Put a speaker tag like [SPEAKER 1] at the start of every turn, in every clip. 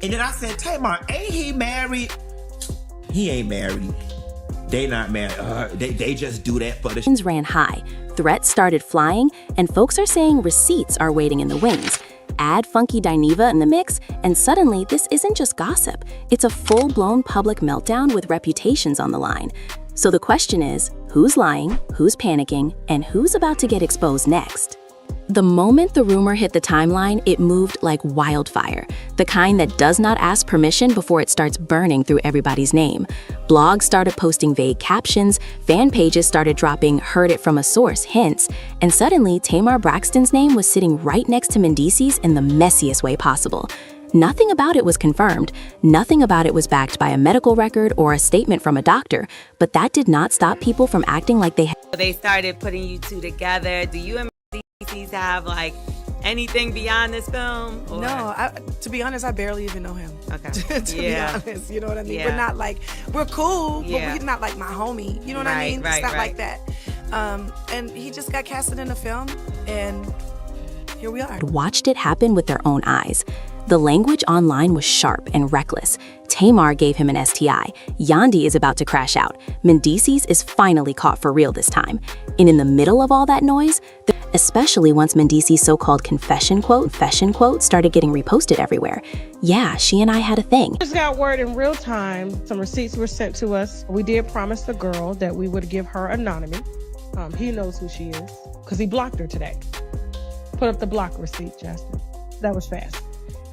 [SPEAKER 1] And then I said, Tamar, ain't he married? He ain't married. They not married. They just do that for the
[SPEAKER 2] ran high, threats started flying, and folks are saying receipts are waiting in the wings. Add Funky Dineva in the mix, and suddenly this isn't just gossip. It's a full-blown public meltdown with reputations on the line. So the question is, who's lying, who's panicking, and who's about to get exposed next? The moment the rumor hit the timeline, it moved like wildfire, the kind that does not ask permission before it starts burning through everybody's name. Blogs started posting vague captions, fan pages started dropping "heard it from a source" hints, and suddenly Tamar Braxton's name was sitting right next to mendeecees in the messiest way possible. Nothing about it was confirmed, nothing about it was backed by a medical record or a statement from a doctor, but that did not stop people from acting like
[SPEAKER 3] they started putting you two together. Do you and mendeecees have like anything beyond this film? Or?
[SPEAKER 4] No, to be honest, I barely even know him.
[SPEAKER 3] Okay.
[SPEAKER 4] to be honest, you know what I mean?
[SPEAKER 3] Yeah.
[SPEAKER 4] We're not like, we're cool, but
[SPEAKER 3] Yeah.
[SPEAKER 4] we're not like my homie. You know what I mean? It's not like that. And he just got casted in a film, and here we are.
[SPEAKER 2] Watched it happen with their own eyes. The language online was sharp and reckless. Tamar gave him an STI. Yandy is about to crash out. Mendeecees is finally caught for real this time. And in the middle of all that noise, especially once mendeecees' so-called confession quote started getting reposted everywhere. Yeah, she and I had a thing.
[SPEAKER 5] Just got word in real time. Some receipts were sent to us. We did promise the girl that we would give her anonymity. He knows who she is because he blocked her today. Put up the block receipt, Justin. That was fast.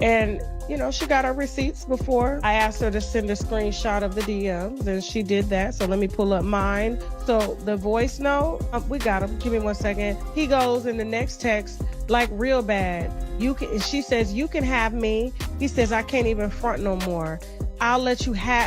[SPEAKER 5] And, you know, she got her receipts before. I asked her to send a screenshot of the DMs, and she did that. So let me pull up mine. So the voice note, we got him. Give me 1 second. He goes in the next text, like real bad. She says, you can have me. He says, I can't even front no more.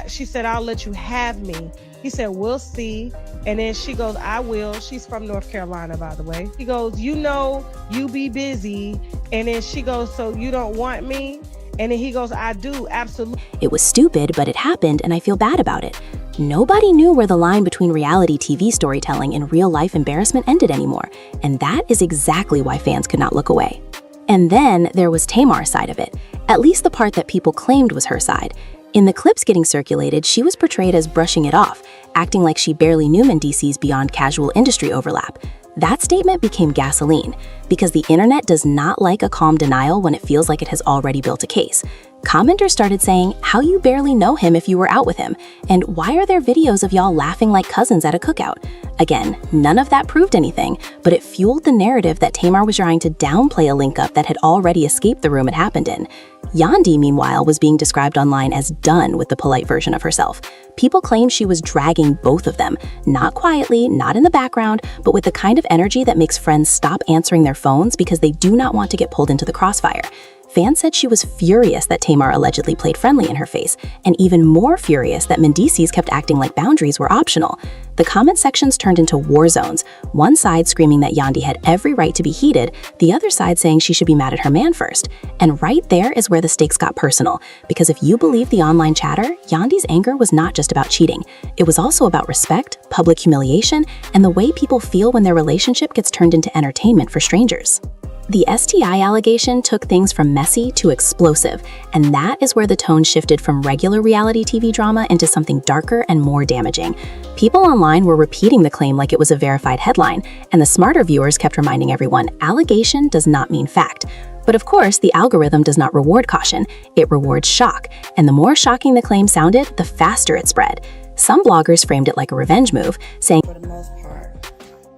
[SPEAKER 5] She said, I'll let you have me. He said, we'll see. And then she goes, I will. She's from North Carolina, by the way. He goes, you know, you be busy. And then she goes, so you don't want me? And then he goes, I do, absolutely.
[SPEAKER 2] It was stupid, but it happened, and I feel bad about it. Nobody knew where the line between reality TV storytelling and real-life embarrassment ended anymore, and that is exactly why fans could not look away. And then there was Tamar's side of it, at least the part that people claimed was her side. In the clips getting circulated, she was portrayed as brushing it off, acting like she barely knew mendeecees beyond casual industry overlap. That statement became gasoline, because the internet does not like a calm denial when it feels like it has already built a case. Commenters started saying, how you barely know him if you were out with him, and why are there videos of y'all laughing like cousins at a cookout? Again, none of that proved anything, but it fueled the narrative that Tamar was trying to downplay a link-up that had already escaped the room it happened in. Yandy, meanwhile, was being described online as done with the polite version of herself. People claimed she was dragging both of them, not quietly, not in the background, but with the kind of energy that makes friends stop answering their phones because they do not want to get pulled into the crossfire. Fans said she was furious that Tamar allegedly played friendly in her face, and even more furious that mendeecees kept acting like boundaries were optional. The comment sections turned into war zones, one side screaming that Yandy had every right to be heated, the other side saying she should be mad at her man first. And right there is where the stakes got personal, because if you believe the online chatter, Yandy's anger was not just about cheating. It was also about respect, public humiliation, and the way people feel when their relationship gets turned into entertainment for strangers. The STI allegation took things from messy to explosive, and that is where the tone shifted from regular reality TV drama into something darker and more damaging. People online were repeating the claim like it was a verified headline, and the smarter viewers kept reminding everyone, allegation does not mean fact. But of course, the algorithm does not reward caution, it rewards shock, and the more shocking the claim sounded, the faster it spread. Some bloggers framed it like a revenge move, saying,
[SPEAKER 6] for the most part,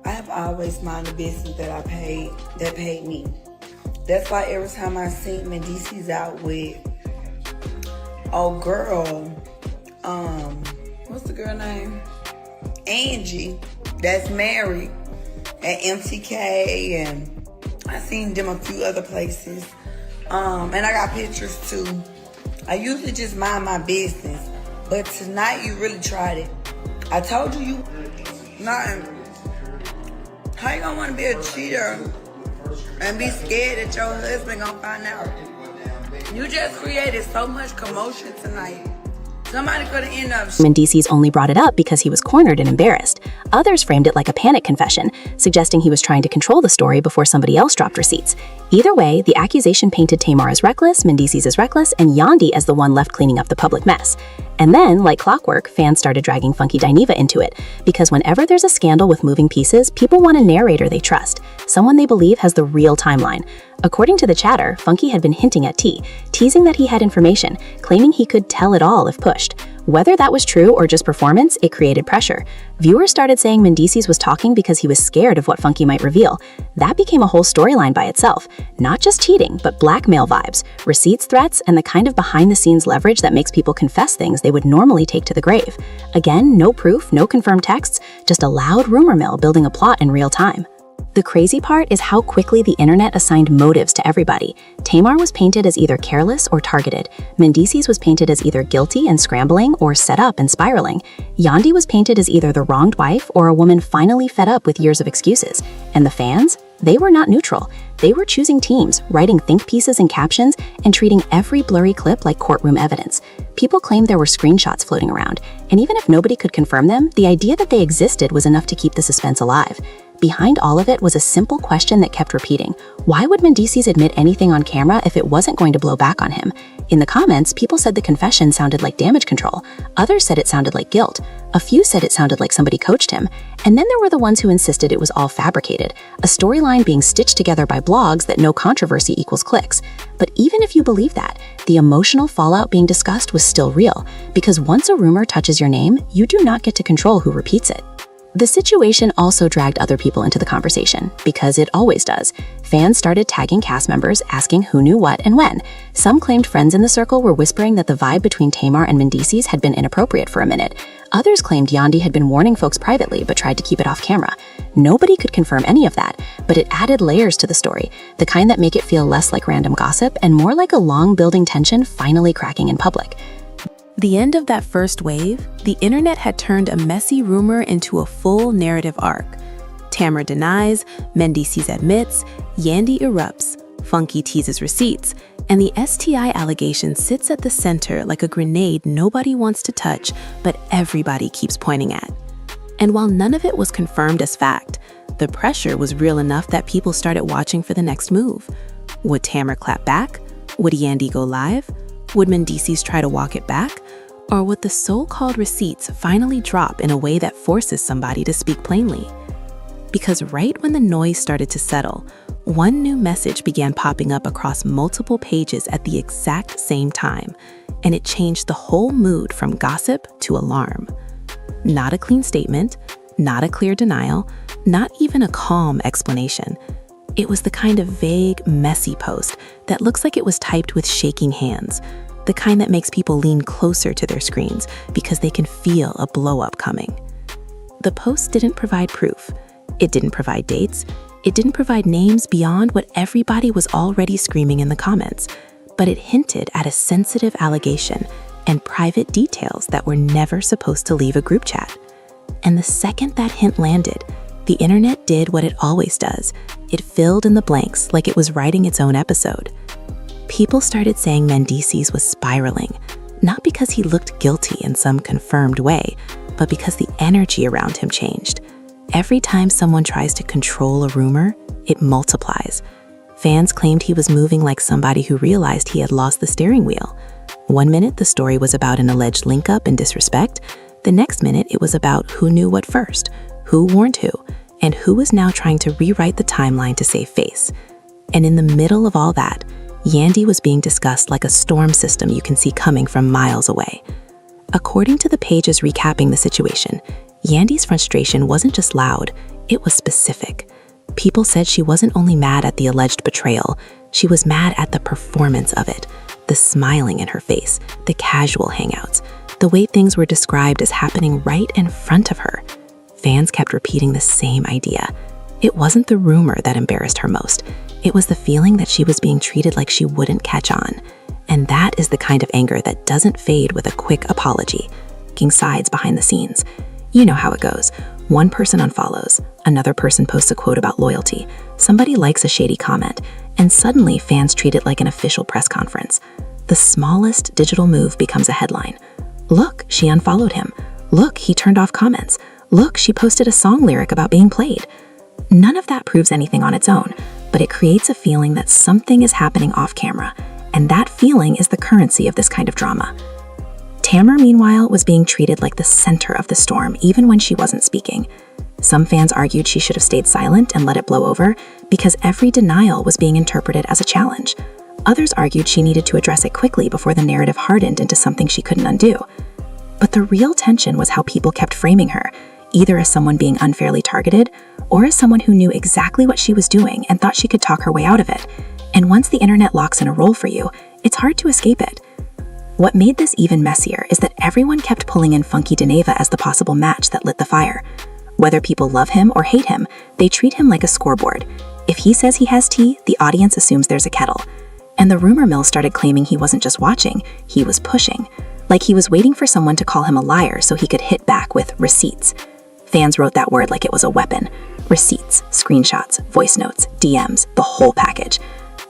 [SPEAKER 6] I have always minded business that paid me. That's why every time I seen mendeecees out with girl, what's the girl name? Angie, that's married at MTK, and I seen them a few other places. And I got pictures too. I usually just mind my business, but tonight you really tried it. I told you nothing. How you gonna wanna be a cheater and be scared that your husband gonna find out? You just created so much commotion tonight. Somebody could have ended up.
[SPEAKER 2] mendeecees only brought it up because he was cornered and embarrassed. Others framed it like a panic confession, suggesting he was trying to control the story before somebody else dropped receipts. Either way, the accusation painted Tamar as reckless, mendeecees as reckless, and Yandy as the one left cleaning up the public mess. And then, like clockwork, fans started dragging Funky Dineva into it, because whenever there's a scandal with moving pieces, people want a narrator they trust, someone they believe has the real timeline. According to the chatter, Funky had been hinting at T, teasing that he had information, claiming he could tell it all if pushed. Whether that was true or just performance, it created pressure. Viewers started saying mendeecees was talking because he was scared of what Funky might reveal. That became a whole storyline by itself. Not just cheating, but blackmail vibes, receipts, threats, and the kind of behind-the-scenes leverage that makes people confess things they would normally take to the grave. Again, no proof, no confirmed texts, just a loud rumor mill building a plot in real time. The crazy part is how quickly the internet assigned motives to everybody. Tamar was painted as either careless or targeted. Mendeecees was painted as either guilty and scrambling or set up and spiraling. Yandy was painted as either the wronged wife or a woman finally fed up with years of excuses. And the fans? They were not neutral. They were choosing teams, writing think pieces and captions, and treating every blurry clip like courtroom evidence. People claimed there were screenshots floating around, and even if nobody could confirm them, the idea that they existed was enough to keep the suspense alive. Behind all of it was a simple question that kept repeating. Why would mendeecees admit anything on camera if it wasn't going to blow back on him? In the comments, people said the confession sounded like damage control. Others said it sounded like guilt. A few said it sounded like somebody coached him. And then there were the ones who insisted it was all fabricated, a storyline being stitched together by blogs that no controversy equals clicks. But even if you believe that, the emotional fallout being discussed was still real, because once a rumor touches your name, you do not get to control who repeats it. The situation also dragged other people into the conversation, because it always does. Fans started tagging cast members, asking who knew what and when. Some claimed friends in the circle were whispering that the vibe between Tamar and mendeecees had been inappropriate for a minute. Others claimed Yandy had been warning folks privately but tried to keep it off camera. Nobody could confirm any of that, but it added layers to the story, the kind that make it feel less like random gossip and more like a long-building tension finally cracking in public.
[SPEAKER 7] The end of that first wave, the internet had turned a messy rumor into a full narrative arc. Tamar denies, mendeecees admits, Yandy erupts, Funky teases receipts, and the STI allegation sits at the center like a grenade nobody wants to touch, but everybody keeps pointing at. And while none of it was confirmed as fact, the pressure was real enough that people started watching for the next move. Would Tamar clap back? Would Yandy go live? Would mendeecees try to walk it back? Or would the so-called receipts finally drop in a way that forces somebody to speak plainly? Because right when the noise started to settle, one new message began popping up across multiple pages at the exact same time, and it changed the whole mood from gossip to alarm. Not a clean statement, not a clear denial, not even a calm explanation. It was the kind of vague, messy post that looks like it was typed with shaking hands, the kind that makes people lean closer to their screens because they can feel a blow-up coming. The post didn't provide proof. It didn't provide dates. It didn't provide names beyond what everybody was already screaming in the comments, but it hinted at a sensitive allegation and private details that were never supposed to leave a group chat. And the second that hint landed, the internet did what it always does. It filled in the blanks like it was writing its own episode. People started saying mendeecees was spiraling, not because he looked guilty in some confirmed way, but because the energy around him changed. Every time someone tries to control a rumor, it multiplies. Fans claimed he was moving like somebody who realized he had lost the steering wheel. One minute, the story was about an alleged link-up and disrespect. The next minute, it was about who knew what first, who warned who, and who was now trying to rewrite the timeline to save face. And in the middle of all that, Yandy was being discussed like a storm system you can see coming from miles away. According to the pages recapping the situation, Yandy's frustration wasn't just loud, it was specific. People said she wasn't only mad at the alleged betrayal, she was mad at the performance of it, the smiling in her face, the casual hangouts, the way things were described as happening right in front of her. Fans kept repeating the same idea. It wasn't the rumor that embarrassed her most. It was the feeling that she was being treated like she wouldn't catch on. And that is the kind of anger that doesn't fade with a quick apology. Taking sides behind the scenes. You know how it goes. One person unfollows, another person posts a quote about loyalty, somebody likes a shady comment, and suddenly fans treat it like an official press conference. The smallest digital move becomes a headline. Look, she unfollowed him. Look, he turned off comments. Look, she posted a song lyric about being played. None of that proves anything on its own,
[SPEAKER 2] but it creates a feeling that something is happening off camera, and that feeling is the currency of this kind of drama. Tamar, meanwhile, was being treated like the center of the storm, even when she wasn't speaking. Some fans argued she should have stayed silent and let it blow over because every denial was being interpreted as a challenge. Others argued she needed to address it quickly before the narrative hardened into something she couldn't undo. But the real tension was how people kept framing her, either as someone being unfairly targeted or as someone who knew exactly what she was doing and thought she could talk her way out of it. And once the internet locks in a role for you, it's hard to escape it. What made this even messier is that everyone kept pulling in Funky Dineva as the possible match that lit the fire. Whether people love him or hate him, they treat him like a scoreboard. If he says he has tea, the audience assumes there's a kettle. And the rumor mill started claiming he wasn't just watching, he was pushing. Like he was waiting for someone to call him a liar so he could hit back with receipts. Fans wrote that word like it was a weapon. Receipts, screenshots, voice notes, DMs, the whole package.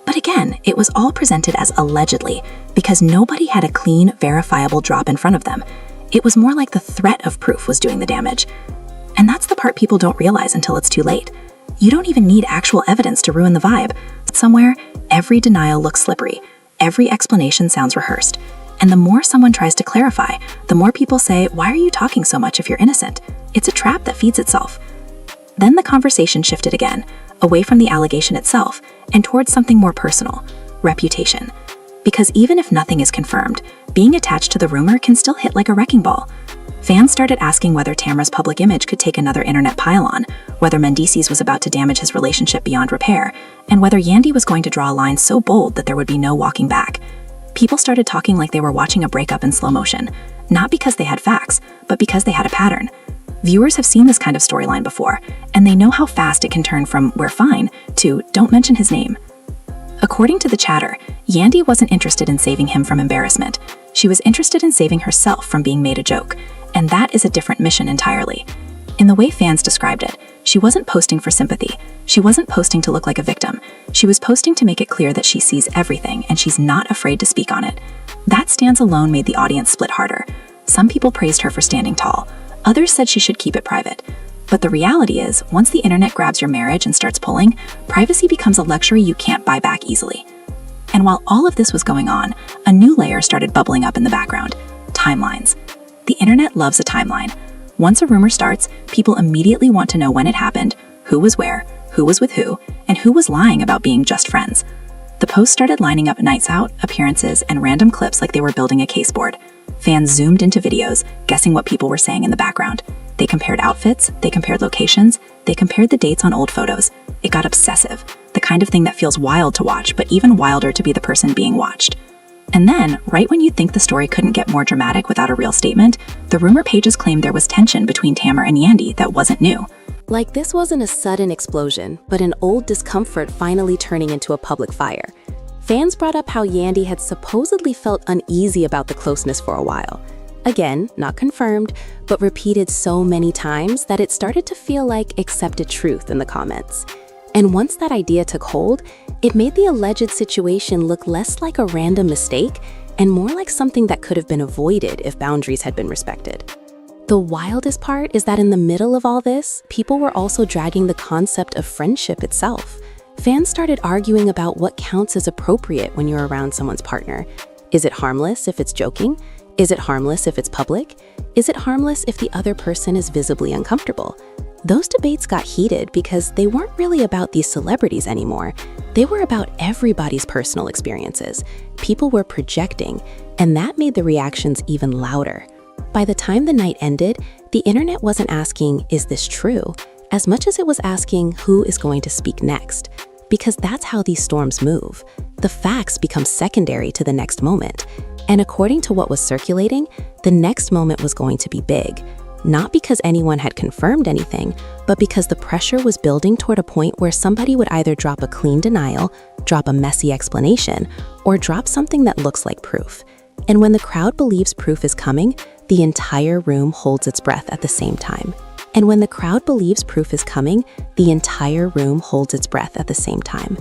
[SPEAKER 2] But again, it was all presented as allegedly because nobody had a clean, verifiable drop in front of them. It was more like the threat of proof was doing the damage. And that's the part people don't realize until it's too late. You don't even need actual evidence to ruin the vibe. Somewhere, every denial looks slippery. Every explanation sounds rehearsed. And the more someone tries to clarify, the more people say, "Why are you talking so much if you're innocent?" It's a trap that feeds itself. Then the conversation shifted again, away from the allegation itself and towards something more personal, reputation. Because even if nothing is confirmed, being attached to the rumor can still hit like a wrecking ball. Fans started asking whether Tamar's public image could take another internet pile-on, whether mendeecees was about to damage his relationship beyond repair, and whether Yandy was going to draw a line so bold that there would be no walking back. People started talking like they were watching a breakup in slow motion, not because they had facts, but because they had a pattern. Viewers have seen this kind of storyline before, and they know how fast it can turn from "we're fine" to "don't mention his name." According to the chatter, Yandy wasn't interested in saving him from embarrassment. She was interested in saving herself from being made a joke, and that is a different mission entirely. In the way fans described it, she wasn't posting for sympathy. She wasn't posting to look like a victim. She was posting to make it clear that she sees everything and she's not afraid to speak on it. That stance alone made the audience split harder. Some people praised her for standing tall. Others said she should keep it private. But the reality is, once the internet grabs your marriage and starts pulling, privacy becomes a luxury you can't buy back easily. And while all of this was going on, a new layer started bubbling up in the background: timelines. The internet loves a timeline. Once a rumor starts, people immediately want to know when it happened, who was where, who was with who, and who was lying about being just friends. The posts started lining up nights out, appearances, and random clips like they were building a caseboard. Fans zoomed into videos, guessing what people were saying in the background. They compared outfits, they compared locations, they compared the dates on old photos. It got obsessive, the kind of thing that feels wild to watch, but even wilder to be the person being watched. And then, right when you'd think the story couldn't get more dramatic without a real statement, the rumor pages claimed there was tension between Tamar and Yandy that wasn't new.
[SPEAKER 7] Like this wasn't a sudden explosion, but an old discomfort finally turning into a public fire. Fans brought up how Yandy had supposedly felt uneasy about the closeness for a while. Again, not confirmed, but repeated so many times that it started to feel like accepted truth in the comments. And once that idea took hold, it made the alleged situation look less like a random mistake and more like something that could have been avoided if boundaries had been respected. The wildest part is that in the middle of all this, people were also dragging the concept of friendship itself. Fans started arguing about what counts as appropriate when you're around someone's partner. Is it harmless if it's joking? Is it harmless if it's public? Is it harmless if the other person is visibly uncomfortable? Those debates got heated because they weren't really about these celebrities anymore. They were about everybody's personal experiences. People were projecting, and that made the reactions even louder. By the time the night ended, the internet wasn't asking, "Is this true?" as much as it was asking, "Who is going to speak next?" Because that's how these storms move. The facts become secondary to the next moment. And according to what was circulating, the next moment was going to be big. Not because anyone had confirmed anything, but because the pressure was building toward a point where somebody would either drop a clean denial, drop a messy explanation, or drop something that looks like proof. And when the crowd believes proof is coming, the entire room holds its breath at the same time. And when the crowd believes proof is coming, the entire room holds its breath at the same time.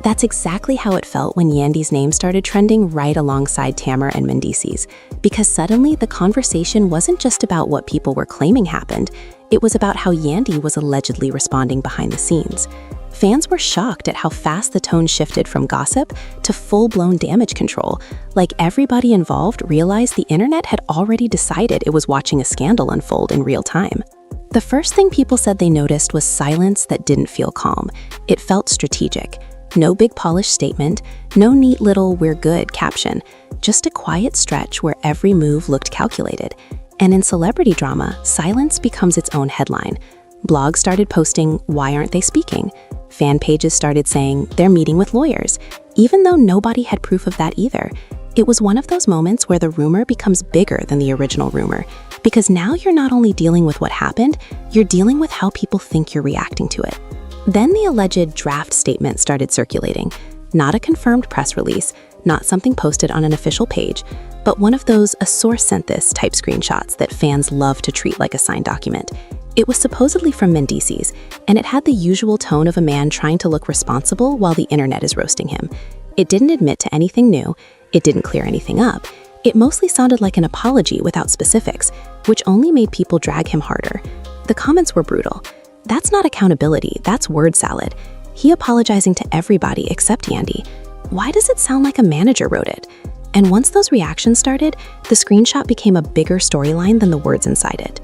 [SPEAKER 7] That's exactly how it felt when Yandy's name started trending right alongside Tamar and mendeecees, because suddenly the conversation wasn't just about what people were claiming happened, it was about how Yandy was allegedly responding behind the scenes.
[SPEAKER 2] Fans were shocked at how fast the tone shifted from gossip to full-blown damage control, like everybody involved realized the internet had already decided it was watching a scandal unfold in real time. The first thing people said they noticed was silence that didn't feel calm. It felt strategic. No big polished statement, no neat little "we're good" caption, just a quiet stretch where every move looked calculated. And in celebrity drama, silence becomes its own headline. Blogs started posting, "Why aren't they speaking?" Fan pages started saying, "They're meeting with lawyers," even though nobody had proof of that either. It was one of those moments where the rumor becomes bigger than the original rumor, because now you're not only dealing with what happened, you're dealing with how people think you're reacting to it. Then the alleged draft statement started circulating. Not a confirmed press release, not something posted on an official page, but one of those "a source sent this" type screenshots that fans love to treat like a signed document. It was supposedly from mendeecees, and it had the usual tone of a man trying to look responsible while the internet is roasting him. It didn't admit to anything new, it didn't clear anything up, it mostly sounded like an apology without specifics, which only made people drag him harder. The comments were brutal. That's not accountability, that's word salad. He apologizing to everybody except Yandy. Why does it sound like a manager wrote it? And once those reactions started, the screenshot became a bigger storyline than the words inside it.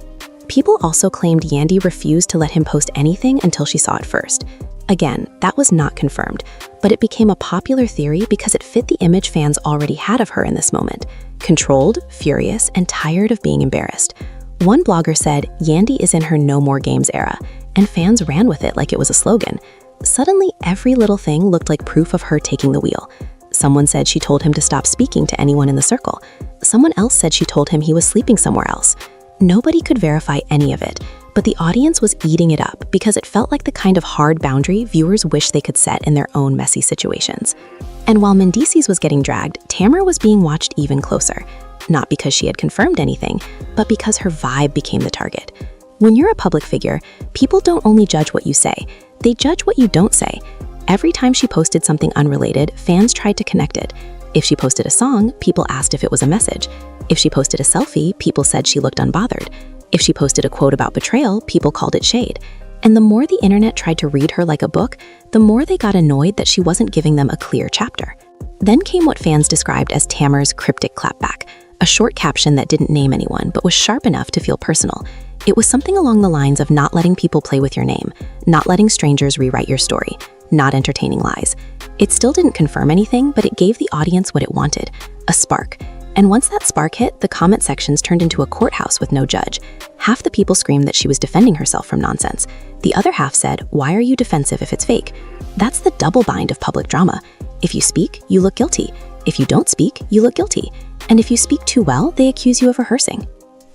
[SPEAKER 2] People also claimed Yandy refused to let him post anything until she saw it first. Again, that was not confirmed, but it became a popular theory because it fit the image fans already had of her in this moment. Controlled, furious, and tired of being embarrassed. One blogger said Yandy is in her "no more games" era, and fans ran with it like it was a slogan. Suddenly, every little thing looked like proof of her taking the wheel. Someone said she told him to stop speaking to anyone in the circle. Someone else said she told him he was sleeping somewhere else. Nobody could verify any of it, but the audience was eating it up because it felt like the kind of hard boundary viewers wish they could set in their own messy situations. And while mendeecees was getting dragged, Tamar was being watched even closer. Not because she had confirmed anything, but because her vibe became the target. When you're a public figure, people don't only judge what you say, they judge what you don't say. Every time she posted something unrelated, fans tried to connect it. If she posted a song, people asked if it was a message. If she posted a selfie, people said she looked unbothered. If she posted a quote about betrayal, people called it shade. And the more the internet tried to read her like a book, the more they got annoyed that she wasn't giving them a clear chapter. Then came what fans described as Tamar's cryptic clapback, a short caption that didn't name anyone but was sharp enough to feel personal. It was something along the lines of not letting people play with your name, not letting strangers rewrite your story, not entertaining lies. It still didn't confirm anything, but it gave the audience what it wanted, a spark. And once that spark hit, the comment sections turned into a courthouse with no judge. Half the people screamed that she was defending herself from nonsense. The other half said, "Why are you defensive if it's fake?" That's the double bind of public drama. If you speak, you look guilty. If you don't speak, you look guilty. And if you speak too well, they accuse you of rehearsing.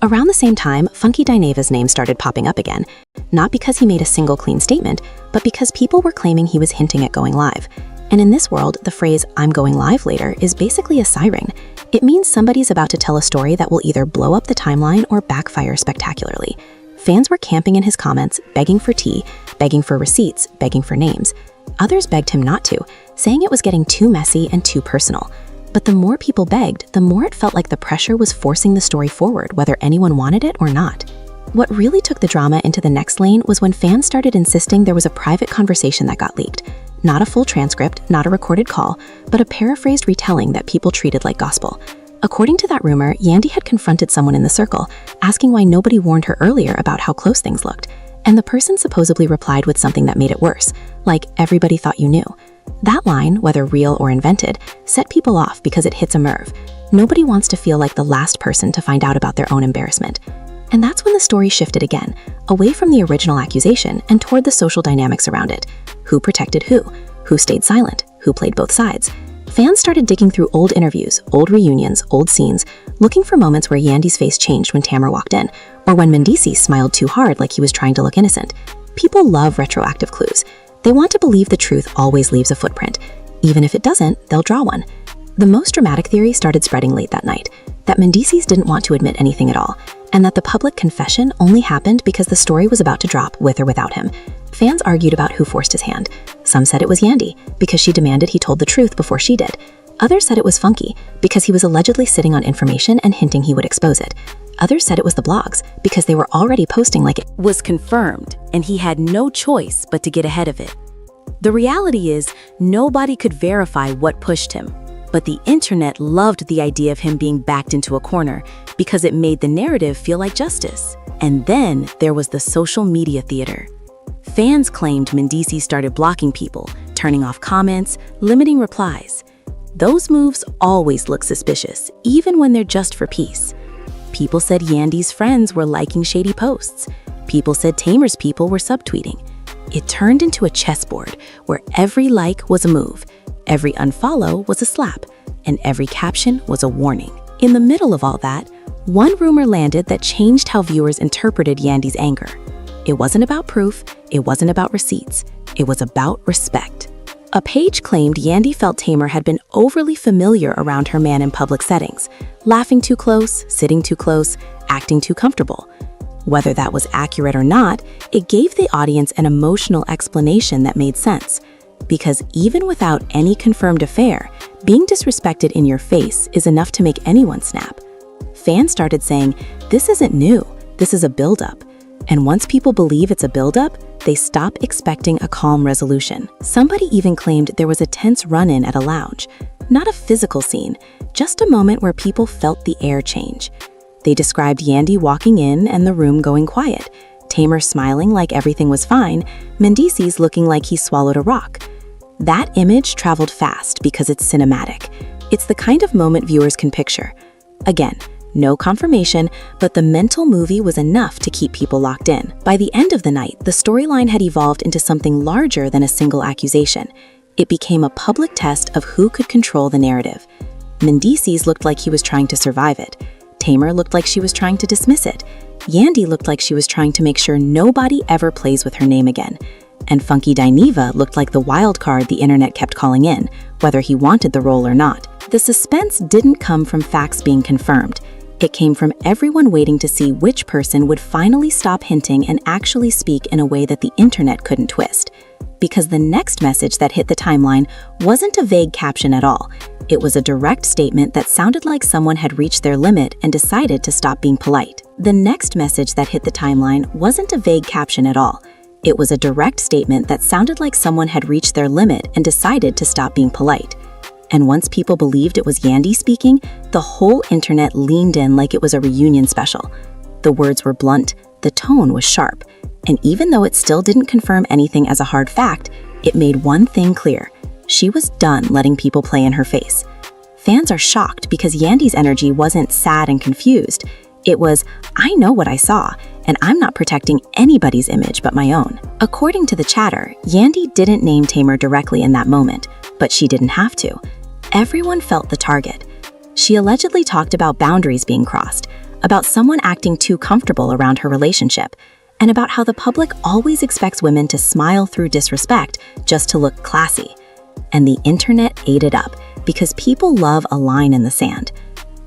[SPEAKER 2] Around the same time, Funky Dyneva's name started popping up again. Not because he made a single clean statement, but because people were claiming he was hinting at going live. And in this world, the phrase "I'm going live later" is basically a siren. It means somebody's about to tell a story that will either blow up the timeline or backfire spectacularly. Fans were camping in his comments, begging for tea, begging for receipts, begging for names. Others begged him not to, saying it was getting too messy and too personal. But the more people begged, the more it felt like the pressure was forcing the story forward, whether anyone wanted it or not. What really took the drama into the next lane was when fans started insisting there was a private conversation that got leaked. Not a full transcript, not a recorded call, but a paraphrased retelling that people treated like gospel. According to that rumor, Yandy had confronted someone in the circle, asking why nobody warned her earlier about how close things looked. And the person supposedly replied with something that made it worse, like "everybody thought you knew." That line, whether real or invented, set people off because it hits a nerve. Nobody wants to feel like the last person to find out about their own embarrassment. And that's when the story shifted again, away from the original accusation and toward the social dynamics around it. Who protected who? Who stayed silent? Who played both sides? Fans started digging through old interviews, old reunions, old scenes, looking for moments where Yandy's face changed when Tamar walked in, or when mendeecees smiled too hard like he was trying to look innocent. People love retroactive clues. They want to believe the truth always leaves a footprint. Even if it doesn't, they'll draw one. The most dramatic theory started spreading late that night, that mendeecees didn't want to admit anything at all, and that the public confession only happened because the story was about to drop with or without him. Fans argued about who forced his hand. Some said it was Yandy, because she demanded he told the truth before she did. Others said it was Funky, because he was allegedly sitting on information and hinting he would expose it. Others said it was the blogs, because they were already posting like it
[SPEAKER 8] was confirmed, and he had no choice but to get ahead of it.
[SPEAKER 2] The reality is, nobody could verify what pushed him. But the internet loved the idea of him being backed into a corner because it made the narrative feel like justice. And then there was the social media theater. Fans claimed mendeecees started blocking people, turning off comments, limiting replies. Those moves always look suspicious, even when they're just for peace. People said Yandy's friends were liking shady posts. People said Tamar's people were subtweeting. It turned into a chessboard where every like was a move, every unfollow was a slap, and every caption was a warning. In the middle of all that, one rumor landed that changed how viewers interpreted Yandy's anger. It wasn't about proof, it wasn't about receipts, it was about respect. A page claimed Yandy felt Tamar had been overly familiar around her man in public settings, laughing too close, sitting too close, acting too comfortable. Whether that was accurate or not, it gave the audience an emotional explanation that made sense. Because even without any confirmed affair, being disrespected in your face is enough to make anyone snap. Fans started saying, this isn't new, this is a buildup. And once people believe it's a buildup, they stop expecting a calm resolution. Somebody even claimed there was a tense run-in at a lounge. Not a physical scene, just a moment where people felt the air change. They described Yandy walking in and the room going quiet, Tamar smiling like everything was fine, mendeecees looking like he swallowed a rock. That image traveled fast because it's cinematic. It's the kind of moment viewers can picture. Again, no confirmation, but the mental movie was enough to keep people locked in. By the end of the night, the storyline had evolved into something larger than a single accusation. It became a public test of who could control the narrative. Mendeecees looked like he was trying to survive it. Tamar looked like she was trying to dismiss it. Yandy looked like she was trying to make sure nobody ever plays with her name again. And Funky Dineva looked like the wild card the internet kept calling in, whether he wanted the role or not. The suspense didn't come from facts being confirmed. It came from everyone waiting to see which person would finally stop hinting and actually speak in a way that the internet couldn't twist. Because the next message that hit the timeline wasn't a vague caption at all. It was a direct statement that sounded like someone had reached their limit and decided to stop being polite. The next message that hit the timeline wasn't a vague caption at all. It was a direct statement that sounded like someone had reached their limit and decided to stop being polite. And once people believed it was Yandy speaking, the whole internet leaned in like it was a reunion special. The words were blunt, the tone was sharp, and even though it still didn't confirm anything as a hard fact, it made one thing clear. She was done letting people play in her face. Fans are shocked because Yandy's energy wasn't sad and confused. It was, I know what I saw, and I'm not protecting anybody's image but my own. According to the chatter, Yandy didn't name Tamar directly in that moment, but she didn't have to. Everyone felt the target. She allegedly talked about boundaries being crossed, about someone acting too comfortable around her relationship, and about how the public always expects women to smile through disrespect just to look classy. And the internet ate it up because people love a line in the sand.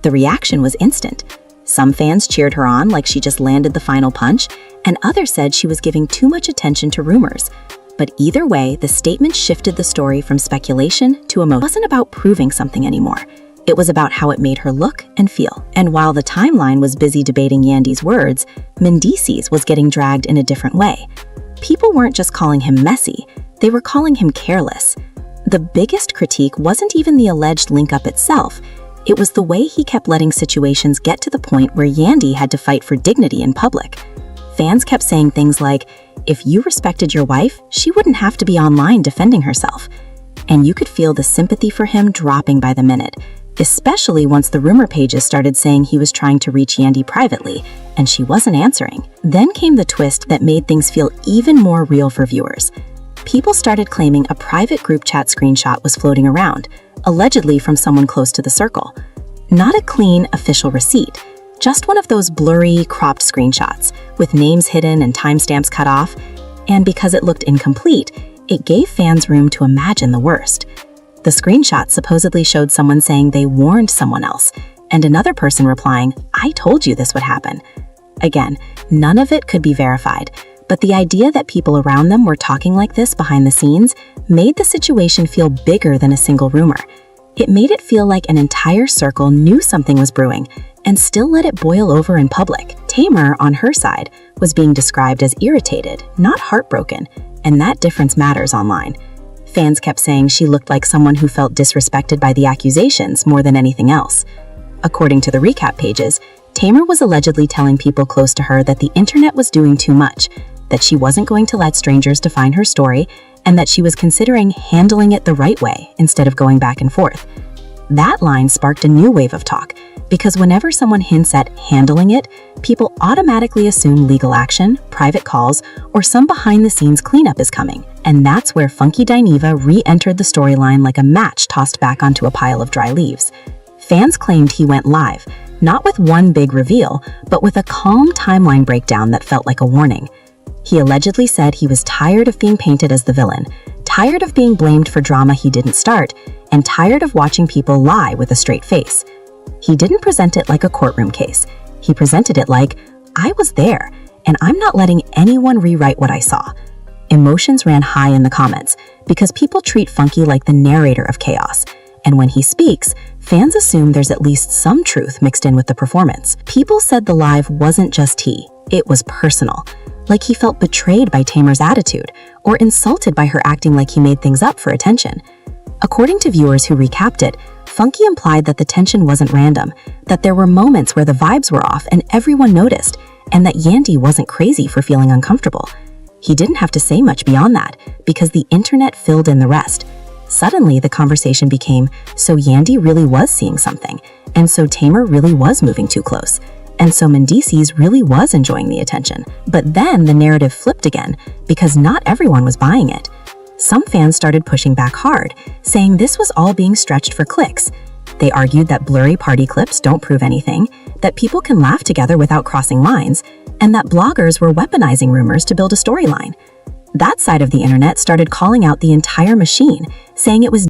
[SPEAKER 2] The reaction was instant. Some fans cheered her on like she just landed the final punch, and others said she was giving too much attention to rumors. But either way, the statement shifted the story from speculation to emotion. It wasn't about proving something anymore. It was about how it made her look and feel. And while the timeline was busy debating Yandy's words, mendeecees was getting dragged in a different way. People weren't just calling him messy, they were calling him careless. The biggest critique wasn't even the alleged link-up itself. It was the way he kept letting situations get to the point where Yandy had to fight for dignity in public. Fans kept saying things like, if you respected your wife, she wouldn't have to be online defending herself. And you could feel the sympathy for him dropping by the minute, especially once the rumor pages started saying he was trying to reach Yandy privately, and she wasn't answering. Then came the twist that made things feel even more real for viewers. People started claiming a private group chat screenshot was floating around, allegedly from someone close to the circle. Not a clean, official receipt, just one of those blurry, cropped screenshots, with names hidden and timestamps cut off, and because it looked incomplete, it gave fans room to imagine the worst. The screenshot supposedly showed someone saying they warned someone else, and another person replying, I told you this would happen. Again, none of it could be verified, but the idea that people around them were talking like this behind the scenes made the situation feel bigger than a single rumor. It made it feel like an entire circle knew something was brewing and still let it boil over in public. Tamar, on her side, was being described as irritated, not heartbroken, and that difference matters online. Fans kept saying she looked like someone who felt disrespected by the accusations more than anything else. According to the recap pages, Tamar was allegedly telling people close to her that the internet was doing too much, that she wasn't going to let strangers define her story, and that she was considering handling it the right way instead of going back and forth. That line sparked a new wave of talk, because whenever someone hints at handling it, people automatically assume legal action, private calls, or some behind-the-scenes cleanup is coming. And that's where Funky Dineva re-entered the storyline like a match tossed back onto a pile of dry leaves. Fans claimed he went live, not with one big reveal, but with a calm timeline breakdown that felt like a warning. He allegedly said he was tired of being painted as the villain, tired of being blamed for drama he didn't start, and tired of watching people lie with a straight face. He didn't present it like a courtroom case. He presented it like, I was there, and I'm not letting anyone rewrite what I saw. Emotions ran high in the comments, because people treat Funky like the narrator of chaos. And when he speaks, fans assume there's at least some truth mixed in with the performance. People said the live wasn't just tea, it was personal. Like he felt betrayed by Tamar's attitude, or insulted by her acting like he made things up for attention. According to viewers who recapped it, Funky implied that the tension wasn't random, that there were moments where the vibes were off and everyone noticed, and that Yandy wasn't crazy for feeling uncomfortable. He didn't have to say much beyond that, because the internet filled in the rest. Suddenly, the conversation became, so Yandy really was seeing something, and so Tamar really was moving too close, and so mendeecees really was enjoying the attention. But then the narrative flipped again, because not everyone was buying it. Some fans started pushing back hard, saying this was all being stretched for clicks. They argued that blurry party clips don't prove anything, that people can laugh together without crossing lines, and that bloggers were weaponizing rumors to build a storyline. That side of the internet started calling out the entire machine, saying it was